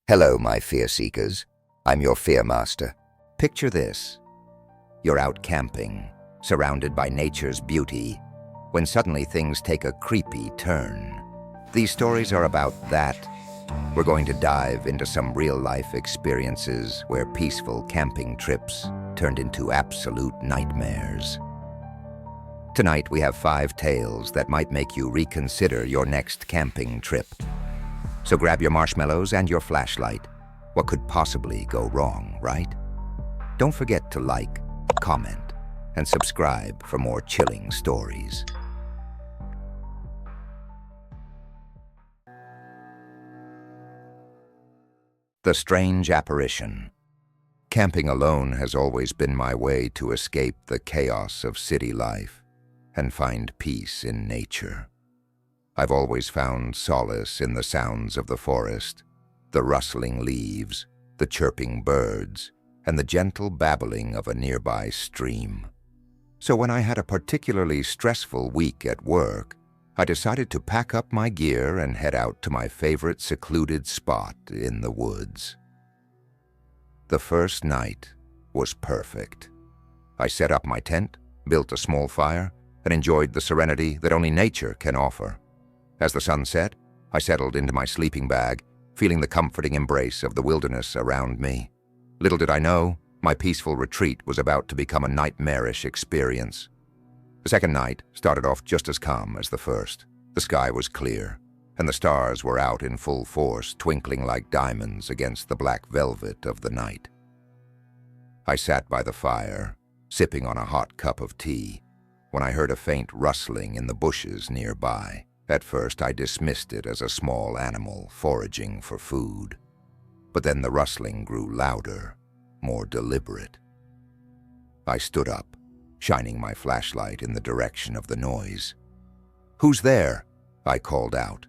Hello, my fear seekers. I'm your fear master. Picture this. You're out camping, surrounded by nature's beauty, when suddenly things take a creepy turn. These stories are about that. We're going to dive into some real-life experiences where peaceful camping trips turned into absolute nightmares. Tonight we have 5 tales that might make you reconsider your next camping trip. So grab your marshmallows and your flashlight. What could possibly go wrong, right? Don't forget to like, comment, and subscribe for more chilling stories. The Strange Apparition. Camping alone has always been my way to escape the chaos of city life and find peace in nature. I've always found solace in the sounds of the forest, the rustling leaves, the chirping birds, and the gentle babbling of a nearby stream. So when I had a particularly stressful week at work, I decided to pack up my gear and head out to my favorite secluded spot in the woods. The first night was perfect. I set up my tent, built a small fire, and enjoyed the serenity that only nature can offer. As the sun set, I settled into my sleeping bag, feeling the comforting embrace of the wilderness around me. Little did I know, my peaceful retreat was about to become a nightmarish experience. The second night started off just as calm as the first. The sky was clear, and the stars were out in full force, twinkling like diamonds against the black velvet of the night. I sat by the fire, sipping on a hot cup of tea, when I heard a faint rustling in the bushes nearby. At first, I dismissed it as a small animal foraging for food. But then the rustling grew louder, more deliberate. I stood up, shining my flashlight in the direction of the noise. "Who's there?" I called out,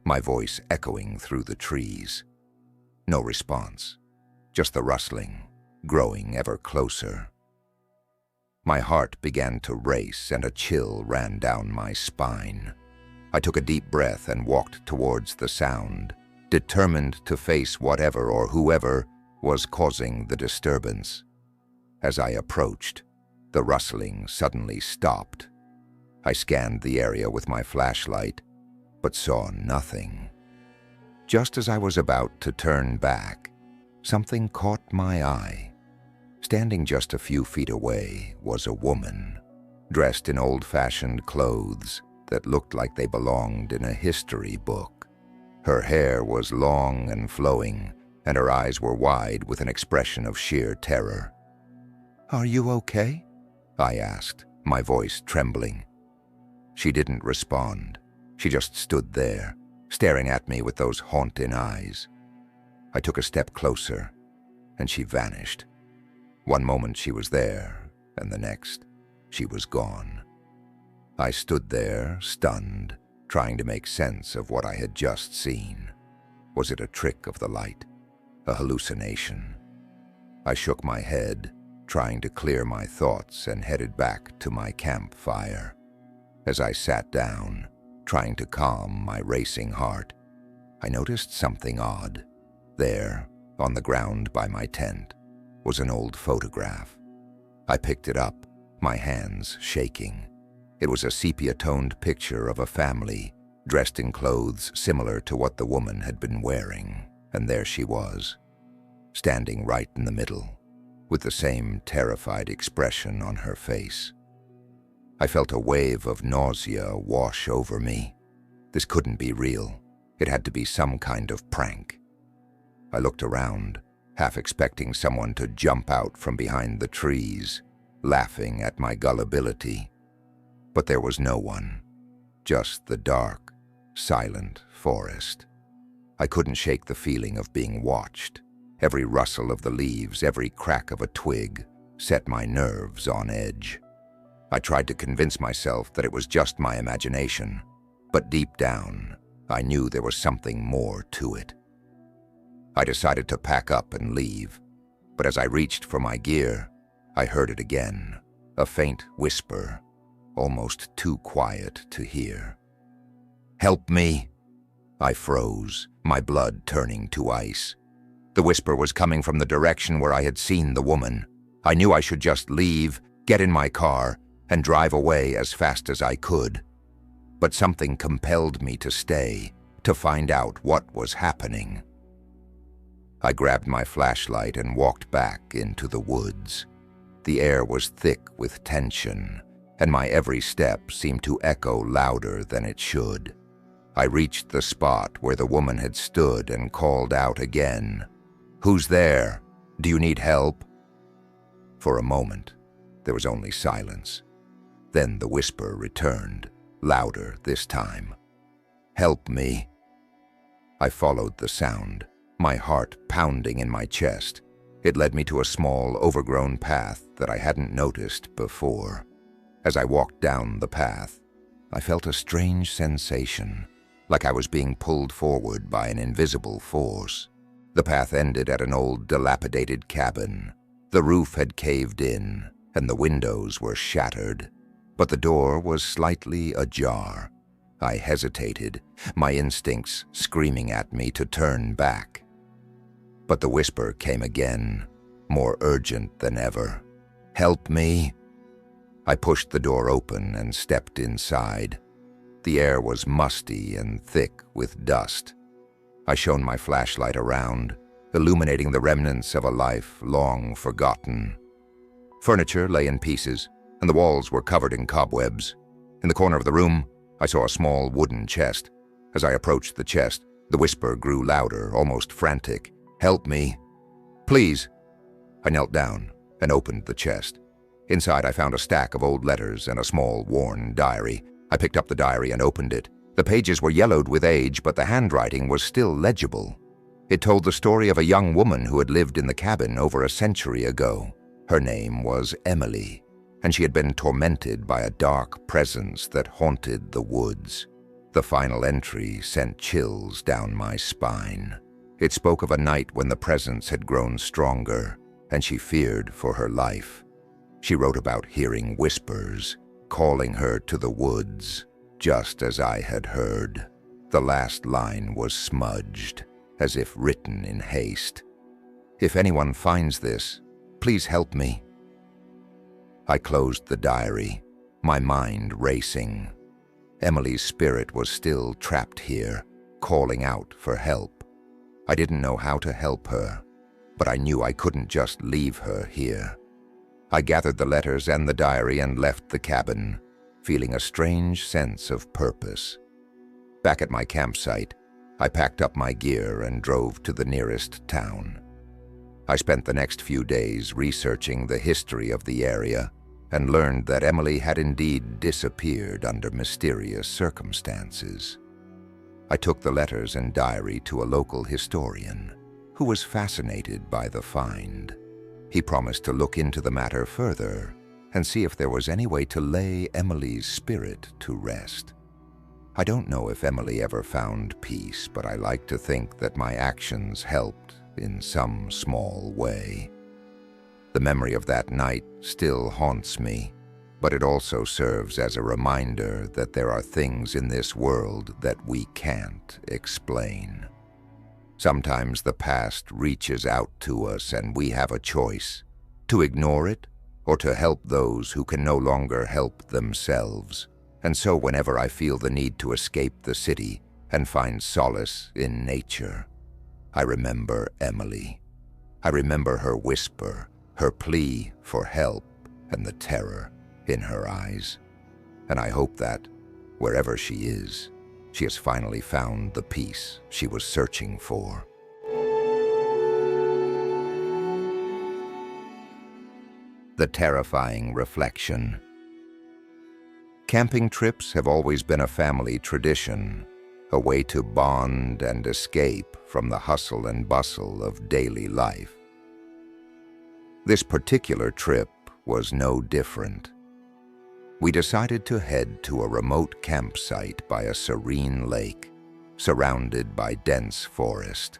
my voice echoing through the trees. No response, just the rustling, growing ever closer. My heart began to race and a chill ran down my spine. I took a deep breath and walked towards the sound, determined to face whatever or whoever was causing the disturbance. As I approached, the rustling suddenly stopped. I scanned the area with my flashlight, but saw nothing. Just as I was about to turn back, something caught my eye. Standing just a few feet away was a woman, dressed in old-fashioned clothes that looked like they belonged in a history book. Her hair was long and flowing, and her eyes were wide with an expression of sheer terror. "Are you okay?" I asked, my voice trembling. She didn't respond. She just stood there, staring at me with those haunting eyes. I took a step closer, and she vanished. One moment she was there, and the next, she was gone. I stood there, stunned, trying to make sense of what I had just seen. Was it a trick of the light? A hallucination? I shook my head, trying to clear my thoughts, and headed back to my campfire. As I sat down, trying to calm my racing heart, I noticed something odd. There, on the ground by my tent, was an old photograph. I picked it up, my hands shaking. It was a sepia-toned picture of a family, dressed in clothes similar to what the woman had been wearing, and there she was, standing right in the middle, with the same terrified expression on her face. I felt a wave of nausea wash over me. This couldn't be real. It had to be some kind of prank. I looked around, half expecting someone to jump out from behind the trees, laughing at my gullibility. But there was no one, just the dark, silent forest. I couldn't shake the feeling of being watched. Every rustle of the leaves, every crack of a twig, set my nerves on edge. I tried to convince myself that it was just my imagination, but deep down, I knew there was something more to it. I decided to pack up and leave, but as I reached for my gear, I heard it again, a faint whisper, almost too quiet to hear. "Help me!" I froze, my blood turning to ice. The whisper was coming from the direction where I had seen the woman. I knew I should just leave, get in my car, and drive away as fast as I could. But something compelled me to stay, to find out what was happening. I grabbed my flashlight and walked back into the woods. The air was thick with tension, and my every step seemed to echo louder than it should. I reached the spot where the woman had stood and called out again. "Who's there? Do you need help?" For a moment, there was only silence. Then the whisper returned, louder this time. "Help me." I followed the sound, my heart pounding in my chest. It led me to a small, overgrown path that I hadn't noticed before. As I walked down the path, I felt a strange sensation, like I was being pulled forward by an invisible force. The path ended at an old, dilapidated cabin. The roof had caved in, and the windows were shattered, but the door was slightly ajar. I hesitated, my instincts screaming at me to turn back. But the whisper came again, more urgent than ever. "Help me." I pushed the door open and stepped inside. The air was musty and thick with dust. I shone my flashlight around, illuminating the remnants of a life long forgotten. Furniture lay in pieces, and the walls were covered in cobwebs. In the corner of the room, I saw a small wooden chest. As I approached the chest, the whisper grew louder, almost frantic. "Help me. Please." I knelt down and opened the chest. Inside, I found a stack of old letters and a small, worn diary. I picked up the diary and opened it. The pages were yellowed with age, but the handwriting was still legible. It told the story of a young woman who had lived in the cabin over a century ago. Her name was Emily, and she had been tormented by a dark presence that haunted the woods. The final entry sent chills down my spine. It spoke of a night when the presence had grown stronger, and she feared for her life. She wrote about hearing whispers, calling her to the woods, just as I had heard. The last line was smudged, as if written in haste. "If anyone finds this, please help me." I closed the diary, my mind racing. Emily's spirit was still trapped here, calling out for help. I didn't know how to help her, but I knew I couldn't just leave her here. I gathered the letters and the diary and left the cabin, feeling a strange sense of purpose. Back at my campsite, I packed up my gear and drove to the nearest town. I spent the next few days researching the history of the area and learned that Emily had indeed disappeared under mysterious circumstances. I took the letters and diary to a local historian who was fascinated by the find. He promised to look into the matter further and see if there was any way to lay Emily's spirit to rest. I don't know if Emily ever found peace, but I like to think that my actions helped in some small way. The memory of that night still haunts me, but it also serves as a reminder that there are things in this world that we can't explain. Sometimes the past reaches out to us and we have a choice, to ignore it or to help those who can no longer help themselves. And so whenever I feel the need to escape the city and find solace in nature, I remember Emily. I remember her whisper, her plea for help, and the terror in her eyes. And I hope that, wherever she has finally found the peace she was searching for. The terrifying reflection. Camping trips have always been a family tradition, a way to bond and escape from the hustle and bustle of daily life. This particular trip was no different. We decided to head to a remote campsite by a serene lake, surrounded by dense forest.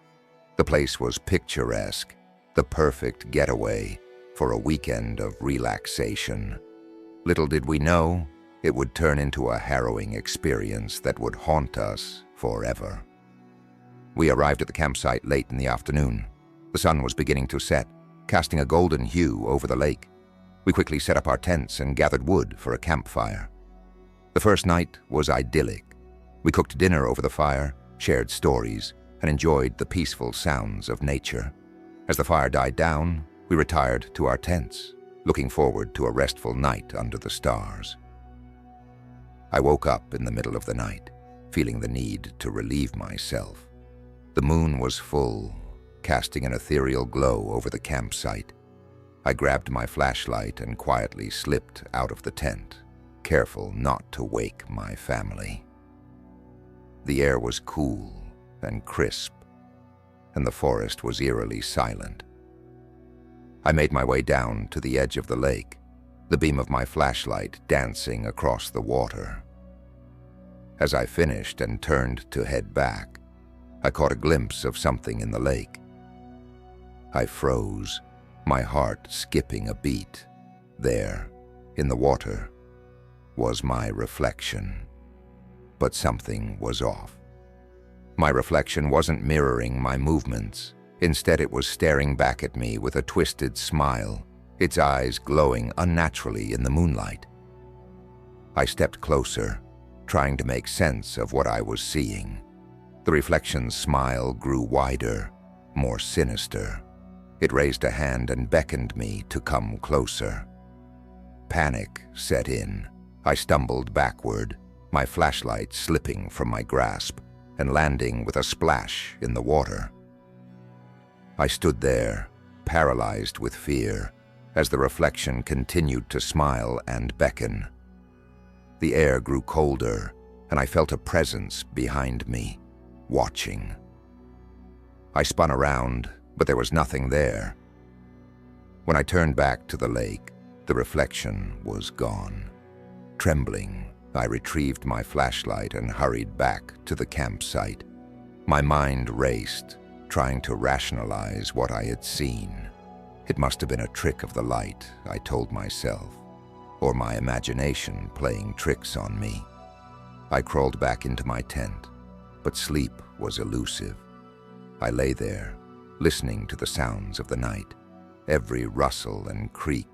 The place was picturesque, the perfect getaway for a weekend of relaxation. Little did we know, it would turn into a harrowing experience that would haunt us forever. We arrived at the campsite late in the afternoon. The sun was beginning to set, casting a golden hue over the lake. We quickly set up our tents and gathered wood for a campfire. The first night was idyllic. We cooked dinner over the fire, shared stories, and enjoyed the peaceful sounds of nature. As the fire died down, we retired to our tents, looking forward to a restful night under the stars. I woke up in the middle of the night, feeling the need to relieve myself. The moon was full, casting an ethereal glow over the campsite. I grabbed my flashlight and quietly slipped out of the tent, careful not to wake my family. The air was cool and crisp, and the forest was eerily silent. I made my way down to the edge of the lake, the beam of my flashlight dancing across the water. As I finished and turned to head back, I caught a glimpse of something in the lake. I froze, my heart skipping a beat. There, in the water, was my reflection. But something was off. My reflection wasn't mirroring my movements. Instead, it was staring back at me with a twisted smile, its eyes glowing unnaturally in the moonlight. I stepped closer, trying to make sense of what I was seeing. The reflection's smile grew wider, more sinister. It raised a hand and beckoned me to come closer. Panic set in. I stumbled backward, my flashlight slipping from my grasp and landing with a splash in the water. I stood there, paralyzed with fear, as the reflection continued to smile and beckon. The air grew colder, and I felt a presence behind me, watching. I spun around, but there was nothing there. When I turned back to the lake, the reflection was gone. Trembling, I retrieved my flashlight and hurried back to the campsite. My mind raced, trying to rationalize what I had seen. It must have been a trick of the light, I told myself, or my imagination playing tricks on me. I crawled back into my tent, but sleep was elusive. I lay there, listening to the sounds of the night, every rustle and creak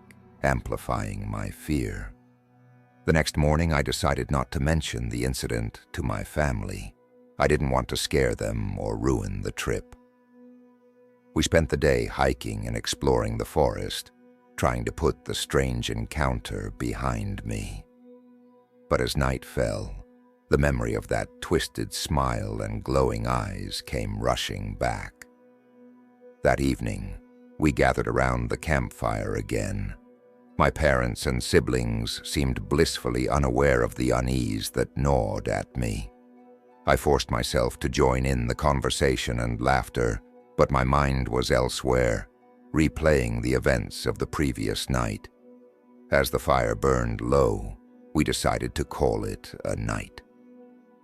amplifying my fear. The next morning, I decided not to mention the incident to my family. I didn't want to scare them or ruin the trip. We spent the day hiking and exploring the forest, trying to put the strange encounter behind me. But as night fell, the memory of that twisted smile and glowing eyes came rushing back. That evening, we gathered around the campfire again. My parents and siblings seemed blissfully unaware of the unease that gnawed at me. I forced myself to join in the conversation and laughter, but my mind was elsewhere, replaying the events of the previous night. As the fire burned low, we decided to call it a night.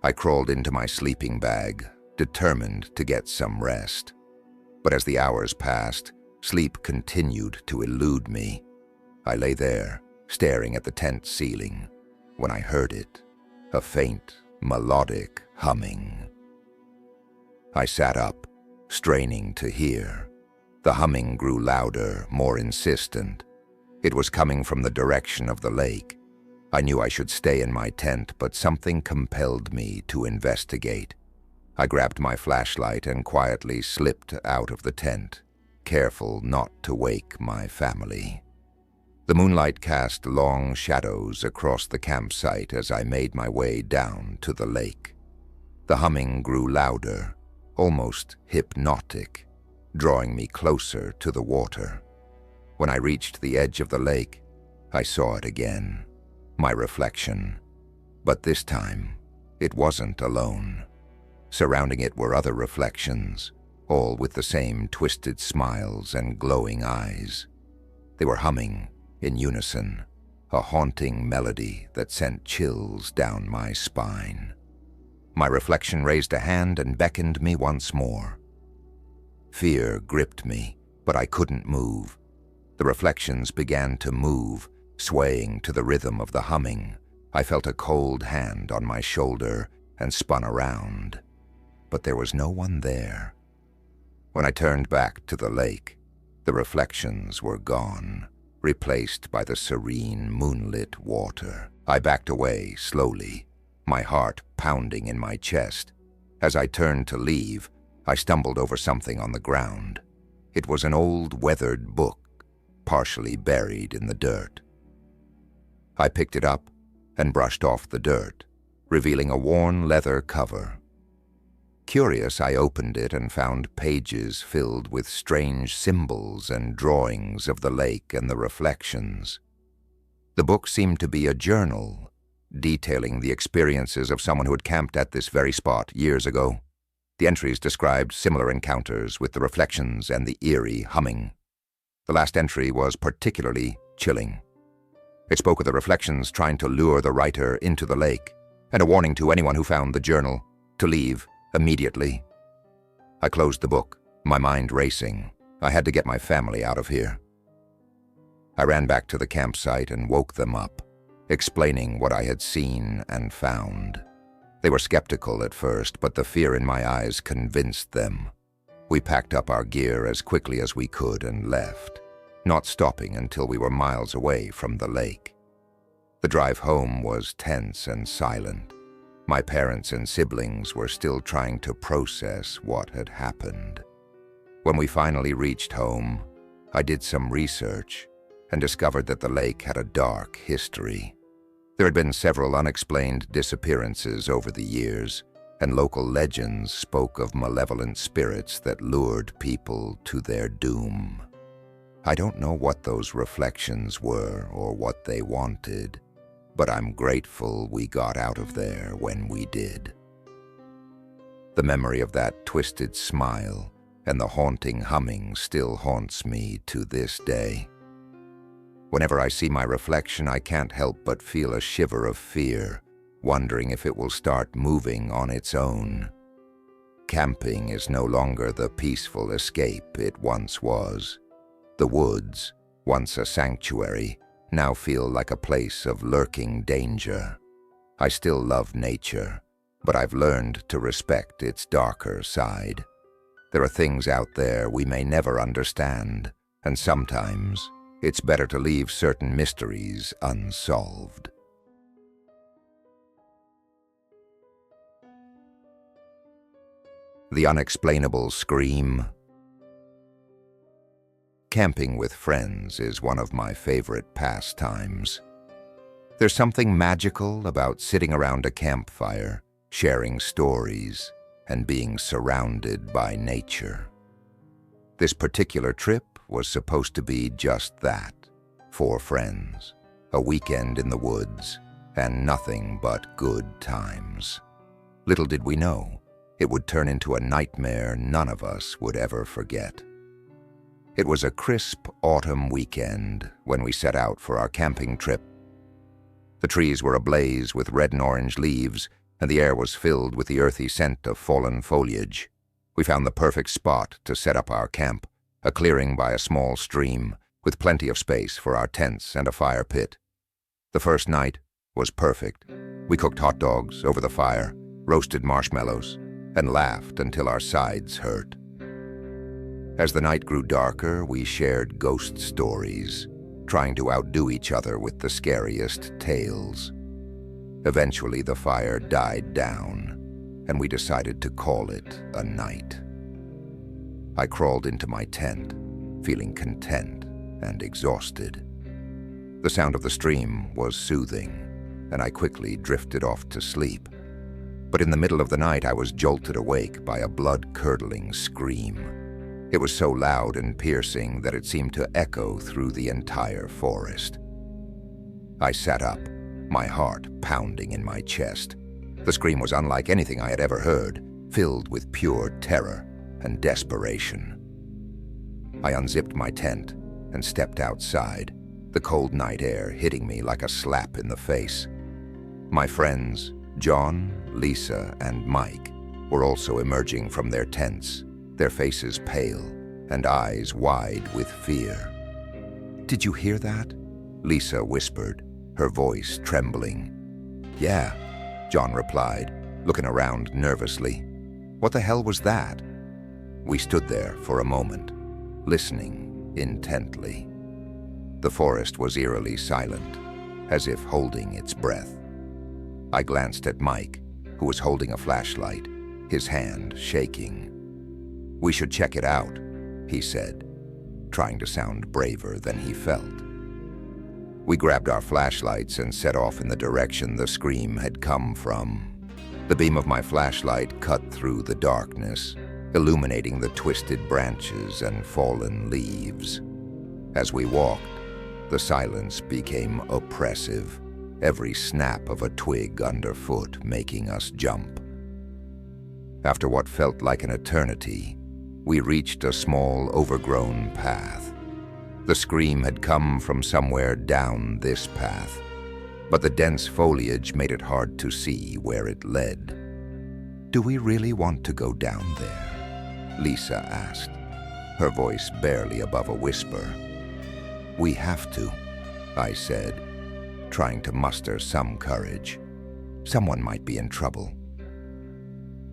I crawled into my sleeping bag, determined to get some rest. But as the hours passed, sleep continued to elude me. I lay there, staring at the tent ceiling, when I heard it, a faint, melodic humming. I sat up, straining to hear. The humming grew louder, more insistent. It was coming from the direction of the lake. I knew I should stay in my tent, but something compelled me to investigate. I grabbed my flashlight and quietly slipped out of the tent, careful not to wake my family. The moonlight cast long shadows across the campsite as I made my way down to the lake. The humming grew louder, almost hypnotic, drawing me closer to the water. When I reached the edge of the lake, I saw it again, my reflection. But this time, it wasn't alone. Surrounding it were other reflections, all with the same twisted smiles and glowing eyes. They were humming in unison, a haunting melody that sent chills down my spine. My reflection raised a hand and beckoned me once more. Fear gripped me, but I couldn't move. The reflections began to move, swaying to the rhythm of the humming. I felt a cold hand on my shoulder and spun around, but there was no one there. When I turned back to the lake, the reflections were gone, replaced by the serene, moonlit water. I backed away slowly, my heart pounding in my chest. As I turned to leave, I stumbled over something on the ground. It was an old, weathered book, partially buried in the dirt. I picked it up and brushed off the dirt, revealing a worn leather cover. Curious, I opened it and found pages filled with strange symbols and drawings of the lake and the reflections. The book seemed to be a journal, detailing the experiences of someone who had camped at this very spot years ago. The entries described similar encounters with the reflections and the eerie humming. The last entry was particularly chilling. It spoke of the reflections trying to lure the writer into the lake, and a warning to anyone who found the journal to leave immediately. I closed the book, my mind racing. I had to get my family out of here. I ran back to the campsite and woke them up, explaining what I had seen and found. They were skeptical at first, but the fear in my eyes convinced them. We packed up our gear as quickly as we could and left, not stopping until we were miles away from the lake. The drive home was tense and silent. My parents and siblings were still trying to process what had happened. When we finally reached home, I did some research and discovered that the lake had a dark history. There had been several unexplained disappearances over the years, and local legends spoke of malevolent spirits that lured people to their doom. I don't know what those reflections were or what they wanted, but I'm grateful we got out of there when we did. The memory of that twisted smile and the haunting humming still haunts me to this day. Whenever I see my reflection, I can't help but feel a shiver of fear, wondering if it will start moving on its own. Camping is no longer the peaceful escape it once was. The woods, once a sanctuary, now feel like a place of lurking danger. I still love nature, but I've learned to respect its darker side. There are things out there we may never understand, and sometimes it's better to leave certain mysteries unsolved. The Unexplainable Scream. Camping with friends is one of my favorite pastimes. There's something magical about sitting around a campfire, sharing stories, and being surrounded by nature. This particular trip was supposed to be just that, 4 friends, a weekend in the woods, and nothing but good times. Little did we know, it would turn into a nightmare none of us would ever forget. It was a crisp autumn weekend when we set out for our camping trip. The trees were ablaze with red and orange leaves, and the air was filled with the earthy scent of fallen foliage. We found the perfect spot to set up our camp, a clearing by a small stream, with plenty of space for our tents and a fire pit. The first night was perfect. We cooked hot dogs over the fire, roasted marshmallows, and laughed until our sides hurt. As the night grew darker, we shared ghost stories, trying to outdo each other with the scariest tales. Eventually, the fire died down, and we decided to call it a night. I crawled into my tent, feeling content and exhausted. The sound of the stream was soothing, and I quickly drifted off to sleep. But in the middle of the night, I was jolted awake by a blood-curdling scream. It was so loud and piercing that it seemed to echo through the entire forest. I sat up, my heart pounding in my chest. The scream was unlike anything I had ever heard, filled with pure terror and desperation. I unzipped my tent and stepped outside, the cold night air hitting me like a slap in the face. My friends, John, Lisa, and Mike, were also emerging from their tents, their faces pale and eyes wide with fear. "Did you hear that?" Lisa whispered, her voice trembling. "Yeah," John replied, looking around nervously. "What the hell was that?" We stood there for a moment, listening intently. The forest was eerily silent, as if holding its breath. I glanced at Mike, who was holding a flashlight, his hand shaking. "We should check it out," he said, trying to sound braver than he felt. We grabbed our flashlights and set off in the direction the scream had come from. The beam of my flashlight cut through the darkness, illuminating the twisted branches and fallen leaves. As we walked, the silence became oppressive, every snap of a twig underfoot making us jump. After what felt like an eternity, we reached a small, overgrown path. The scream had come from somewhere down this path, but the dense foliage made it hard to see where it led. "Do we really want to go down there?" Lisa asked, her voice barely above a whisper. "We have to," I said, trying to muster some courage. Someone might be in trouble.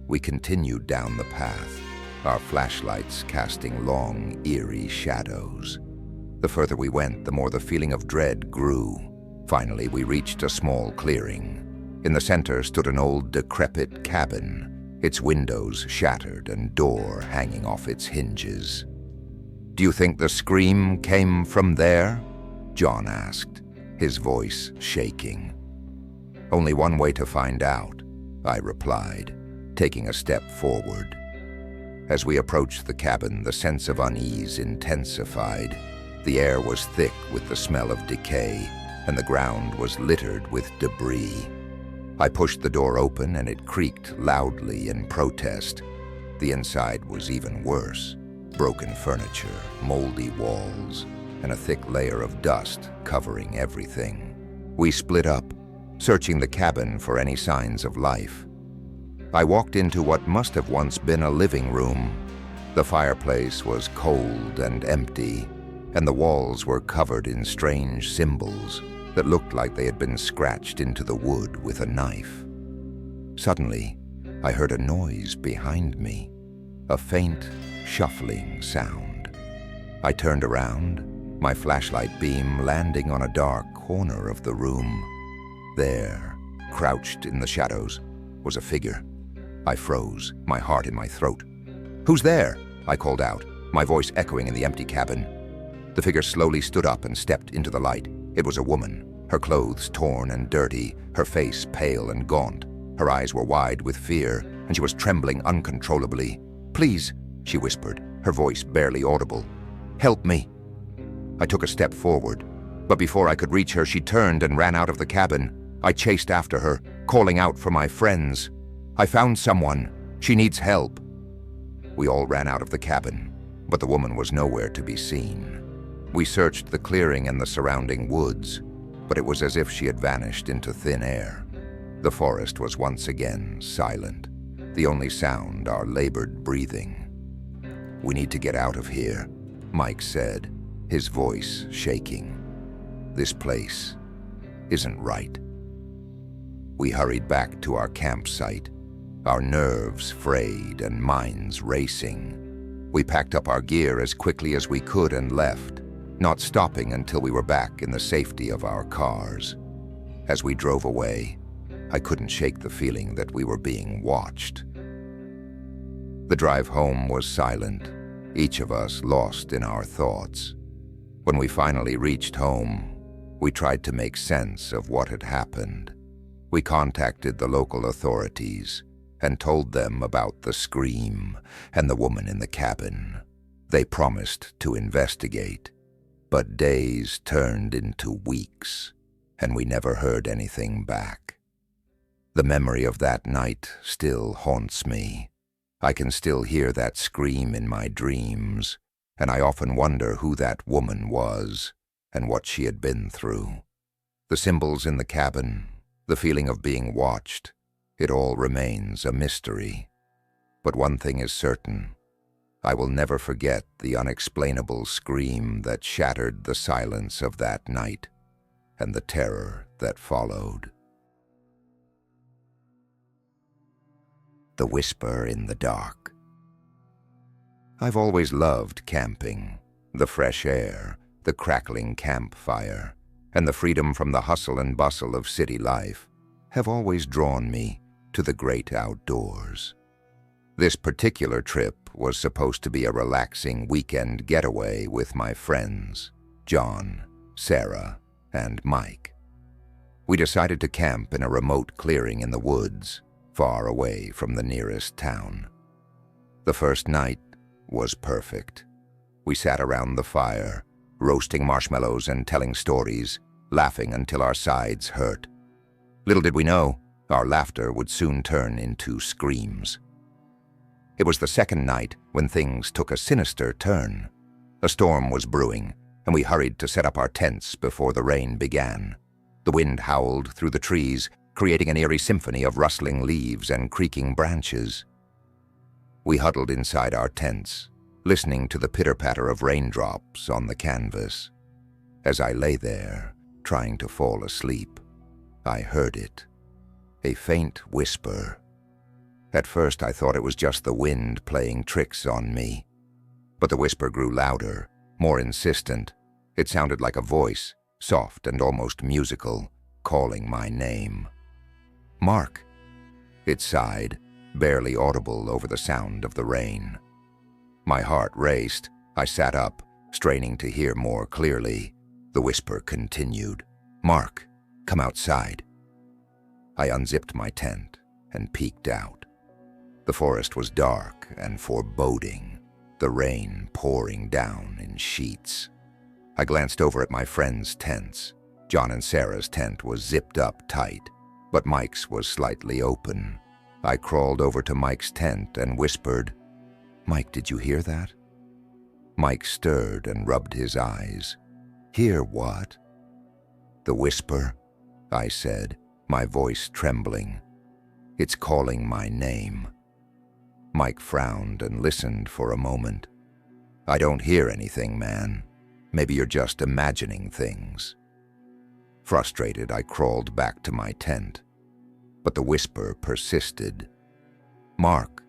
We continued down the path, our flashlights casting long, eerie shadows. The further we went, the more the feeling of dread grew. Finally, we reached a small clearing. In the center stood an old, decrepit cabin, its windows shattered and door hanging off its hinges. "Do you think the scream came from there?" John asked, his voice shaking. "Only one way to find out," I replied, taking a step forward. As we approached the cabin, the sense of unease intensified. The air was thick with the smell of decay, and the ground was littered with debris. I pushed the door open and it creaked loudly in protest. The inside was even worse. Broken furniture, moldy walls, and a thick layer of dust covering everything. We split up, searching the cabin for any signs of life. I walked into what must have once been a living room. The fireplace was cold and empty, and the walls were covered in strange symbols that looked like they had been scratched into the wood with a knife. Suddenly, I heard a noise behind me, a faint, shuffling sound. I turned around, my flashlight beam landing on a dark corner of the room. There, crouched in the shadows, was a figure. I froze, my heart in my throat. "Who's there?" I called out, my voice echoing in the empty cabin. The figure slowly stood up and stepped into the light. It was a woman, her clothes torn and dirty, her face pale and gaunt. Her eyes were wide with fear, and she was trembling uncontrollably. "Please," she whispered, her voice barely audible. "Help me." I took a step forward, but before I could reach her, she turned and ran out of the cabin. I chased after her, calling out for my friends. "I found someone. She needs help." We all ran out of the cabin, but the woman was nowhere to be seen. We searched the clearing and the surrounding woods, but it was as if she had vanished into thin air. The forest was once again silent, the only sound our labored breathing. "We need to get out of here," Mike said, his voice shaking. "This place isn't right." We hurried back to our campsite, our nerves frayed and minds racing. We packed up our gear as quickly as we could and left, not stopping until we were back in the safety of our cars. As we drove away, I couldn't shake the feeling that we were being watched. The drive home was silent, each of us lost in our thoughts. When we finally reached home, we tried to make sense of what had happened. We contacted the local authorities and told them about the scream and the woman in the cabin. They promised to investigate, but days turned into weeks, and we never heard anything back. The memory of that night still haunts me. I can still hear that scream in my dreams, and I often wonder who that woman was and what she had been through. The symbols in the cabin, the feeling of being watched, it all remains a mystery. But one thing is certain. I will never forget the unexplainable scream that shattered the silence of that night and the terror that followed. The Whisper in the Dark. I've always loved camping. The fresh air, the crackling campfire, and the freedom from the hustle and bustle of city life have always drawn me to the great outdoors. This particular trip was supposed to be a relaxing weekend getaway with my friends, John, Sarah, and Mike. We decided to camp in a remote clearing in the woods, far away from the nearest town. The first night was perfect. We sat around the fire, roasting marshmallows and telling stories, laughing until our sides hurt. Little did we know, our laughter would soon turn into screams. It was the second night when things took a sinister turn. A storm was brewing, and we hurried to set up our tents before the rain began. The wind howled through the trees, creating an eerie symphony of rustling leaves and creaking branches. We huddled inside our tents, listening to the pitter-patter of raindrops on the canvas. As I lay there, trying to fall asleep, I heard it, a faint whisper. At first I thought it was just the wind playing tricks on me, but the whisper grew louder, more insistent. It sounded like a voice, soft and almost musical, calling my name. "Mark," it sighed, barely audible over the sound of the rain. My heart raced. I sat up, straining to hear more clearly. The whisper continued, "Mark, come outside." I unzipped my tent and peeked out. The forest was dark and foreboding, the rain pouring down in sheets. I glanced over at my friends' tents. John and Sarah's tent was zipped up tight, but Mike's was slightly open. I crawled over to Mike's tent and whispered, "Mike, did you hear that?" Mike stirred and rubbed his eyes. "Hear what?" "The whisper," I said, my voice trembling. "It's calling my name." Mike frowned and listened for a moment. "I don't hear anything, man. Maybe you're just imagining things." Frustrated, I crawled back to my tent, but the whisper persisted. "Mark,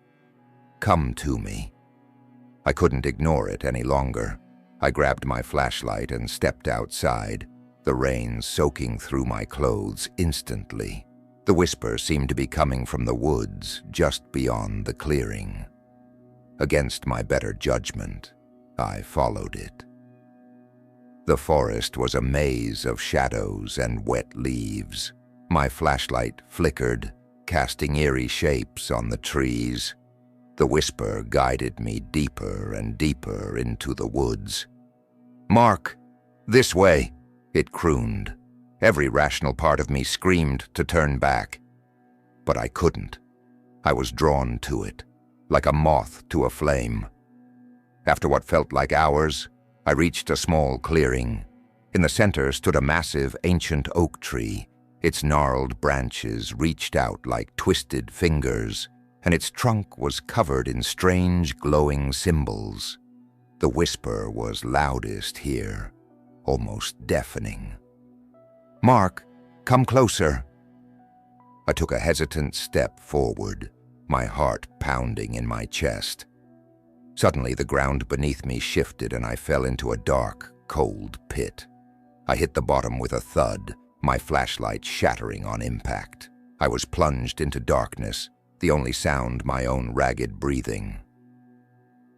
come to me." I couldn't ignore it any longer. I grabbed my flashlight and stepped outside, the rain soaking through my clothes instantly. The whisper seemed to be coming from the woods just beyond the clearing. Against my better judgment, I followed it. The forest was a maze of shadows and wet leaves. My flashlight flickered, casting eerie shapes on the trees. The whisper guided me deeper and deeper into the woods. "Mark, this way," it crooned. Every rational part of me screamed to turn back, but I couldn't. I was drawn to it, like a moth to a flame. After what felt like hours, I reached a small clearing. In the center stood a massive ancient oak tree. Its gnarled branches reached out like twisted fingers, and its trunk was covered in strange glowing symbols. The whisper was loudest here, almost deafening. "Mark, come closer." I took a hesitant step forward, my heart pounding in my chest. Suddenly, the ground beneath me shifted and I fell into a dark, cold pit. I hit the bottom with a thud, my flashlight shattering on impact. I was plunged into darkness, the only sound my own ragged breathing.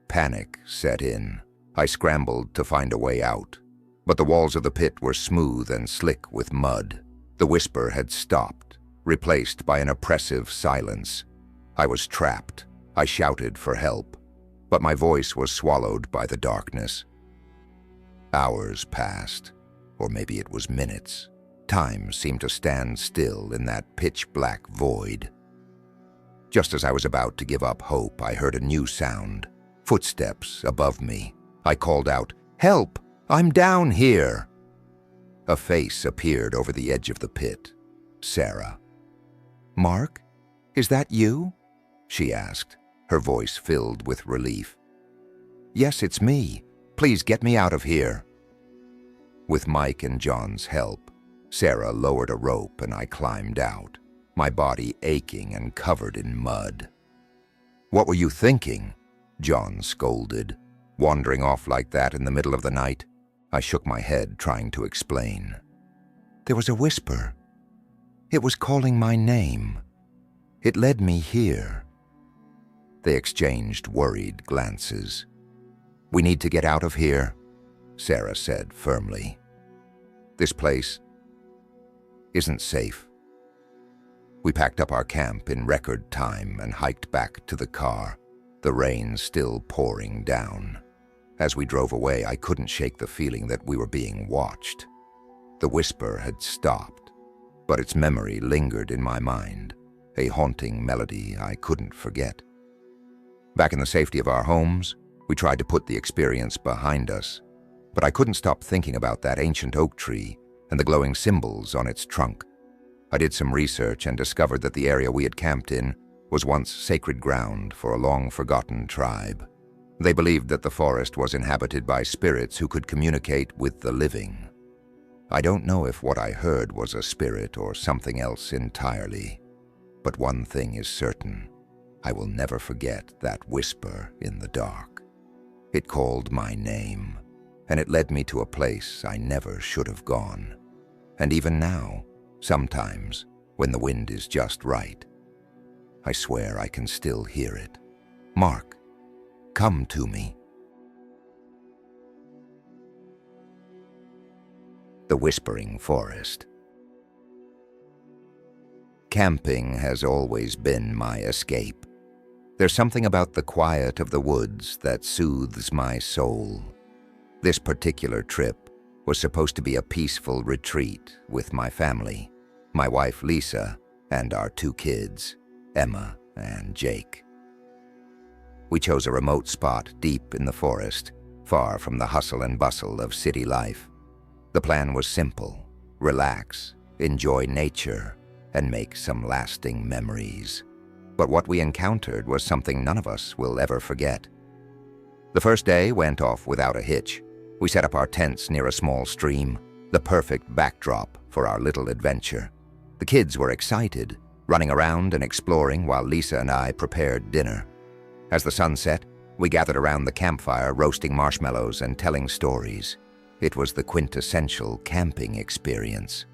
Panic set in. I scrambled to find a way out, but the walls of the pit were smooth and slick with mud. The whisper had stopped, replaced by an oppressive silence. I was trapped. I shouted for help, but my voice was swallowed by the darkness. Hours passed, or maybe it was minutes. Time seemed to stand still in that pitch-black void. Just as I was about to give up hope, I heard a new sound. Footsteps above me. I called out, "Help! I'm down here!" A face appeared over the edge of the pit. Sarah. "Mark, is that you?" she asked, her voice filled with relief. "Yes, it's me. Please get me out of here." With Mike and John's help, Sarah lowered a rope and I climbed out, my body aching and covered in mud. "What were you thinking?" John scolded. Wandering off like that in the middle of the night? I shook my head, trying to explain. There was a whisper. It was calling my name. It led me here. They exchanged worried glances. We need to get out of here, Sarah said firmly. This place isn't safe. We packed up our camp in record time and hiked back to the car, the rain still pouring down. As we drove away, I couldn't shake the feeling that we were being watched. The whisper had stopped, but its memory lingered in my mind, a haunting melody I couldn't forget. Back in the safety of our homes, we tried to put the experience behind us, but I couldn't stop thinking about that ancient oak tree and the glowing symbols on its trunk. I did some research and discovered that the area we had camped in was once sacred ground for a long-forgotten tribe. They believed that the forest was inhabited by spirits who could communicate with the living. I don't know if what I heard was a spirit or something else entirely, but one thing is certain. I will never forget that whisper in the dark. It called my name, and it led me to a place I never should have gone. And even now, sometimes, when the wind is just right, I swear I can still hear it. Mark, come to me. The Whispering Forest. Camping has always been my escape. There's something about the quiet of the woods that soothes my soul. This particular trip was supposed to be a peaceful retreat with my family, my wife Lisa, and our 2 kids, Emma and Jake. We chose a remote spot deep in the forest, far from the hustle and bustle of city life. The plan was simple: relax, enjoy nature, and make some lasting memories. But what we encountered was something none of us will ever forget. The first day went off without a hitch. We set up our tents near a small stream, the perfect backdrop for our little adventure. The kids were excited, running around and exploring while Lisa and I prepared dinner. As the sun set, we gathered around the campfire, roasting marshmallows and telling stories. It was the quintessential camping experience.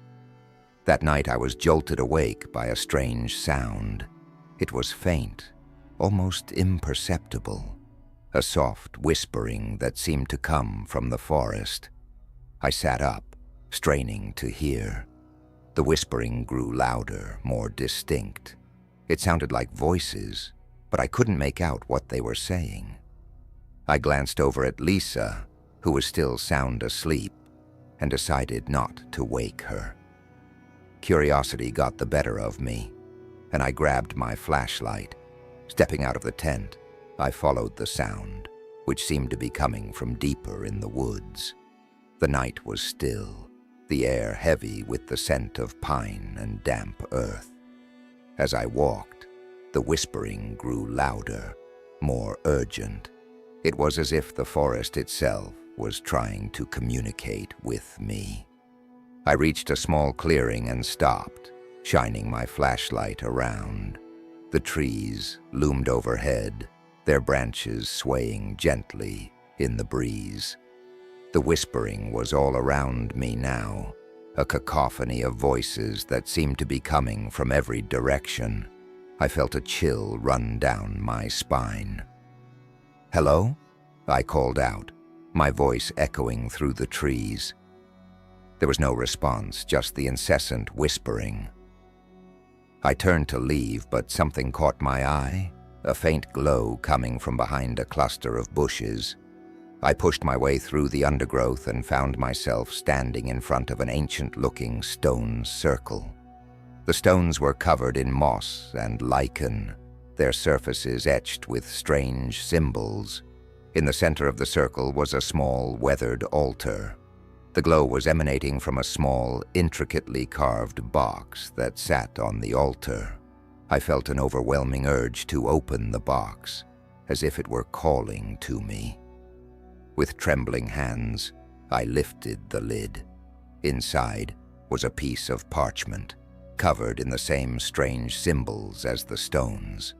That night I was jolted awake by a strange sound. It was faint, almost imperceptible, a soft whispering that seemed to come from the forest. I sat up, straining to hear. The whispering grew louder, more distinct. It sounded like voices, but I couldn't make out what they were saying. I glanced over at Lisa, who was still sound asleep, and decided not to wake her. Curiosity got the better of me, and I grabbed my flashlight. Stepping out of the tent, I followed the sound, which seemed to be coming from deeper in the woods. The night was still, the air heavy with the scent of pine and damp earth. As I walked, the whispering grew louder, more urgent. It was as if the forest itself was trying to communicate with me. I reached a small clearing and stopped, shining my flashlight around. The trees loomed overhead, their branches swaying gently in the breeze. The whispering was all around me now, a cacophony of voices that seemed to be coming from every direction. I felt a chill run down my spine. "Hello?" I called out, my voice echoing through the trees. There was no response, just the incessant whispering. I turned to leave, but something caught my eye, a faint glow coming from behind a cluster of bushes. I pushed my way through the undergrowth and found myself standing in front of an ancient-looking stone circle. The stones were covered in moss and lichen, their surfaces etched with strange symbols. In the center of the circle was a small, weathered altar. The glow was emanating from a small, intricately carved box that sat on the altar. I felt an overwhelming urge to open the box, as if it were calling to me. With trembling hands, I lifted the lid. Inside was a piece of parchment, covered in the same strange symbols as the stones.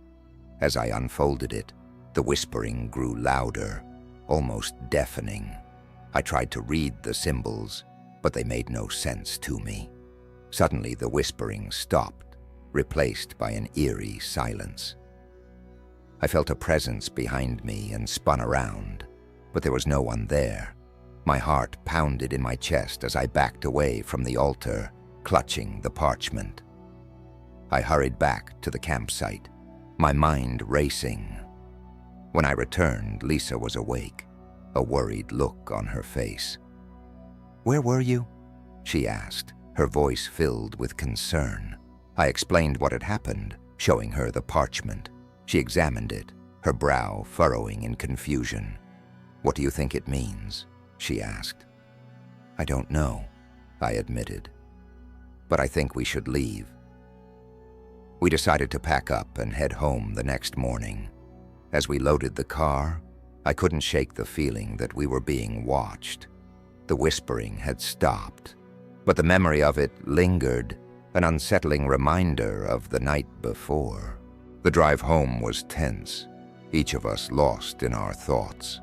As I unfolded it, The whispering grew louder, almost deafening. I tried to read the symbols, but they made no sense to me. Suddenly, the whispering stopped, replaced by an eerie silence. I felt a presence behind me and spun around, but there was no one there. My heart pounded in my chest as I backed away from the altar, clutching the parchment. I hurried back to the campsite, my mind racing. When I returned, Lisa was awake, a worried look on her face. "Where were you?" she asked, her voice filled with concern. I explained what had happened, showing her the parchment. She examined it, her brow furrowing in confusion. "What do you think it means?" she asked. "I don't know," I admitted. "But I think we should leave." We decided to pack up and head home the next morning. As we loaded the car, I couldn't shake the feeling that we were being watched. The whispering had stopped, but the memory of it lingered, an unsettling reminder of the night before. The drive home was tense, each of us lost in our thoughts.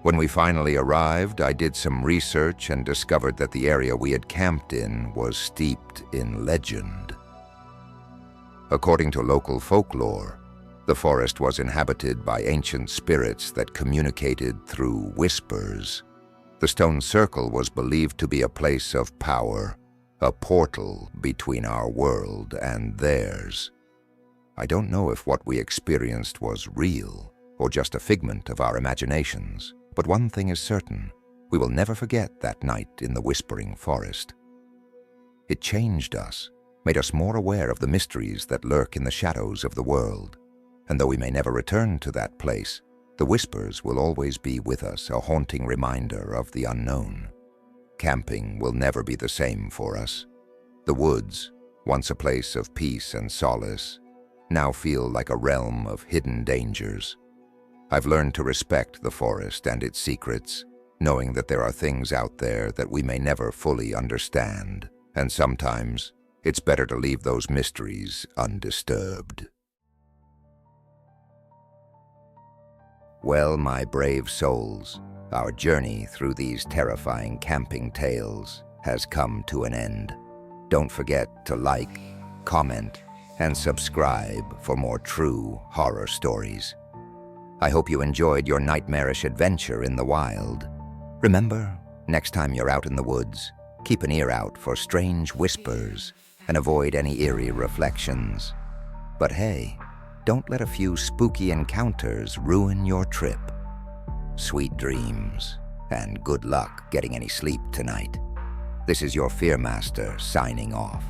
When we finally arrived, I did some research and discovered that the area we had camped in was steeped in legend. According to local folklore, the forest was inhabited by ancient spirits that communicated through whispers. The stone circle was believed to be a place of power, a portal between our world and theirs. I don't know if what we experienced was real or just a figment of our imaginations, but one thing is certain: we will never forget that night in the Whispering Forest. It changed us, made us more aware of the mysteries that lurk in the shadows of the world. And though we may never return to that place, the whispers will always be with us, a haunting reminder of the unknown. Camping will never be the same for us. The woods, once a place of peace and solace, now feel like a realm of hidden dangers. I've learned to respect the forest and its secrets, knowing that there are things out there that we may never fully understand, and sometimes it's better to leave those mysteries undisturbed. Well, my brave souls, our journey through these terrifying camping tales has come to an end. Don't forget to like, comment, and subscribe for more true horror stories. I hope you enjoyed your nightmarish adventure in the wild. Remember, next time you're out in the woods, keep an ear out for strange whispers and avoid any eerie reflections. But hey, don't let a few spooky encounters ruin your trip. Sweet dreams, and good luck getting any sleep tonight. This is your Fear Master signing off.